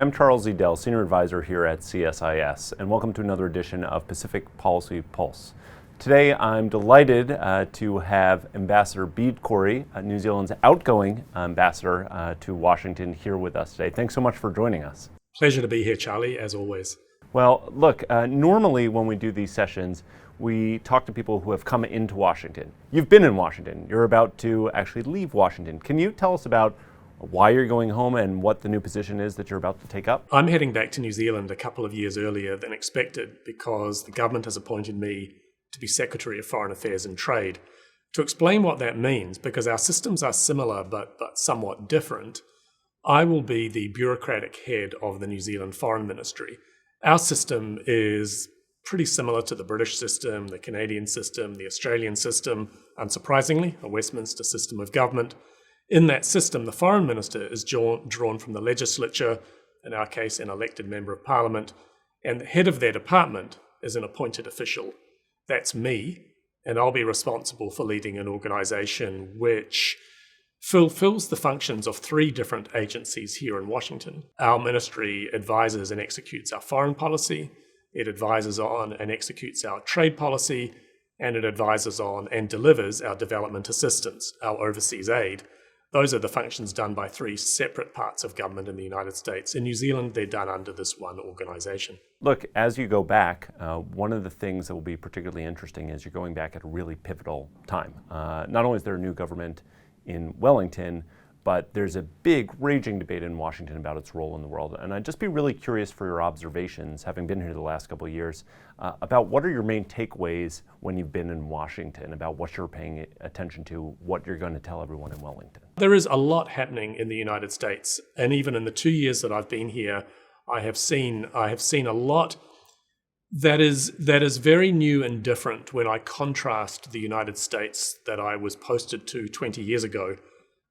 I'm Charles Edel, Senior Advisor here at CSIS, and welcome to another edition of Pacific Policy Pulse. Today, I'm delighted to have Ambassador Bede Corry, New Zealand's outgoing ambassador to Washington, here with us today. Thanks so much for joining us. Pleasure to be here, Charlie, as always. Well, look, normally when we do these sessions, we talk to people who have come into Washington. You've been in Washington. You're about to actually leave Washington. Can you tell us about why you're going home and what the new position is that you're about to take up? I'm heading back to New Zealand a couple of years earlier than expected because the government has appointed me to be Secretary of Foreign Affairs and Trade. To explain what that means, because our systems are similar but somewhat different, I will be the bureaucratic head of the New Zealand Foreign Ministry. Our system is pretty similar to the British system, the Canadian system, the Australian system, unsurprisingly, a Westminster system of government. In that system, the Foreign Minister is drawn from the legislature, in our case, an elected member of Parliament, and the head of their department is an appointed official. That's me, and I'll be responsible for leading an organisation which fulfills the functions of three different agencies here in Washington. Our ministry advises and executes our foreign policy, it advises on and executes our trade policy, and it advises on and delivers our development assistance, our overseas aid. Those are the functions done by three separate parts of government in the United States. In New Zealand, they're done under this one organisation. Look, as you go back, one of the things that will be particularly interesting is you're going back at a really pivotal time. Not only is there a new government in Wellington, but there's a big raging debate in Washington about its role in the world. And I'd just be really curious for your observations, having been here the last couple of years, about what are your main takeaways when you've been in Washington, about what you're paying attention to, what you're going to tell everyone in Wellington. There is a lot happening in the United States. And even in the 2 years that I've been here, I have seen a lot that is very new and different when I contrast the United States that I was posted to 20 years ago.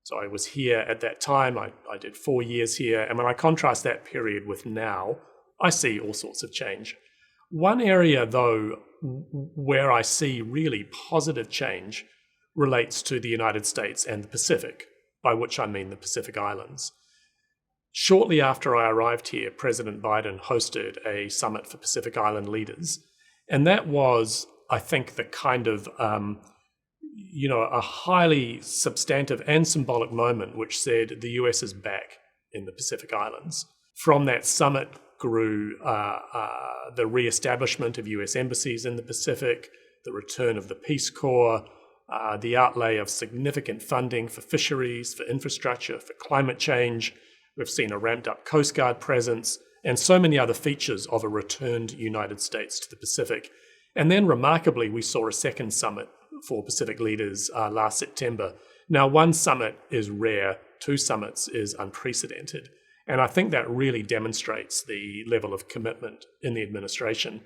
So I was here at that time, I did 4 years here, and when I contrast that period with now, I see all sorts of change. One area, though, where I see really positive change relates to the United States and the Pacific, by which I mean the Pacific Islands. Shortly after I arrived here, President Biden hosted a summit for Pacific Island leaders, and that was, I think, the kind of a highly substantive and symbolic moment which said the US is back in the Pacific Islands. From that summit grew the re-establishment of US embassies in the Pacific, the return of the Peace Corps, the outlay of significant funding for fisheries, for infrastructure, for climate change. We've seen a ramped up Coast Guard presence and so many other features of a returned United States to the Pacific. And then remarkably, we saw a second summit for Pacific leaders last September. Now, one summit is rare, 2 summits is unprecedented. And I think that really demonstrates the level of commitment in the administration.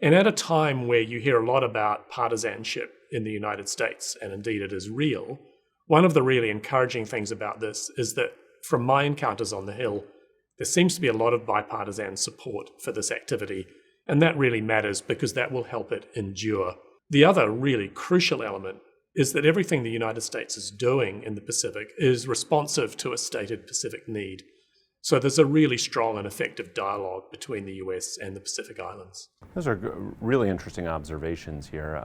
And at a time where you hear a lot about partisanship in the United States, and indeed it is real, one of the really encouraging things about this is that from my encounters on the Hill, there seems to be a lot of bipartisan support for this activity. And that really matters because that will help it endure. The other really crucial element is that everything the United States is doing in the Pacific is responsive to a stated Pacific need. So there's a really strong and effective dialogue between the US and the Pacific Islands. Those are really interesting observations here.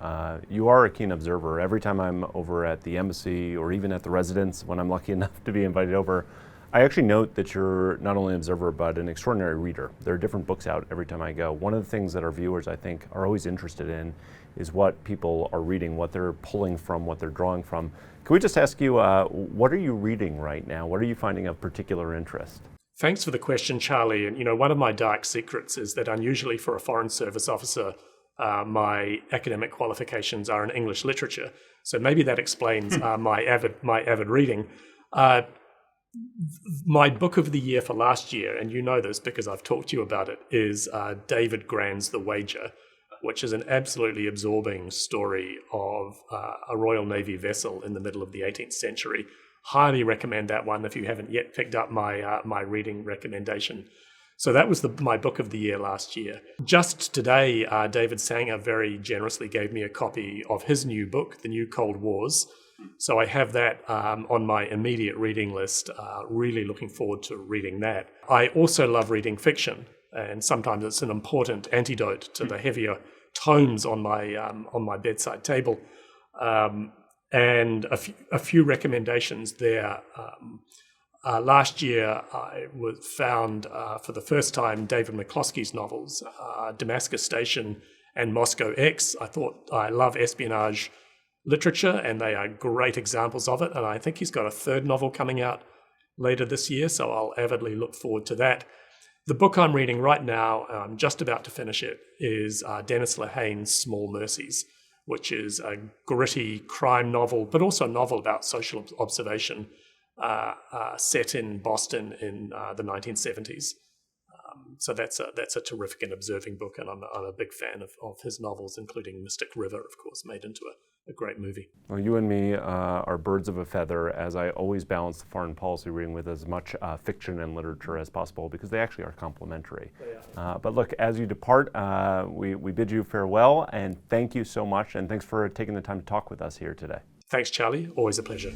You are a keen observer. Every time I'm over at the embassy or even at the residence, when I'm lucky enough to be invited over, I actually note that you're not only an observer, but an extraordinary reader. There are different books out every time I go. One of the things that our viewers, I think, are always interested in is what people are reading, what they're pulling from, what they're drawing from. Can we just ask you, what are you reading right now? What are you finding of particular interest? Thanks for the question, Charlie. And one of my dark secrets is that unusually for a Foreign Service officer, my academic qualifications are in English literature. So maybe that explains my avid reading. My book of the year for last year, and you know this because I've talked to you about it, is David Grann's The Wager, which is an absolutely absorbing story of a Royal Navy vessel in the middle of the 18th century. Highly recommend that one if you haven't yet picked up my reading recommendation. So that was my book of the year last year. Just today, David Sanger very generously gave me a copy of his new book, The New Cold Wars. So I have that on my immediate reading list, really looking forward to reading that. I also love reading fiction, and sometimes it's an important antidote to the heavier tomes on my bedside table. And a few recommendations there. Last year, I found for the first time David McCloskey's novels, Damascus Station and Moscow X. I love espionage literature, and they are great examples of it. And I think he's got a third novel coming out later this year, so I'll avidly look forward to that. The book I'm reading right now, I'm just about to finish it, is Dennis Lehane's Small Mercies, which is a gritty crime novel, but also a novel about social observation set in Boston in the 1970s. So that's a terrific and observing book, and I'm a big fan of his novels, including Mystic River, of course, made into a great movie. Well, you and me are birds of a feather, as I always balance the foreign policy reading with as much fiction and literature as possible, because they actually are complementary. But look, as you depart, we bid you farewell, and thank you so much, and thanks for taking the time to talk with us here today. Thanks, Charlie. Always a pleasure.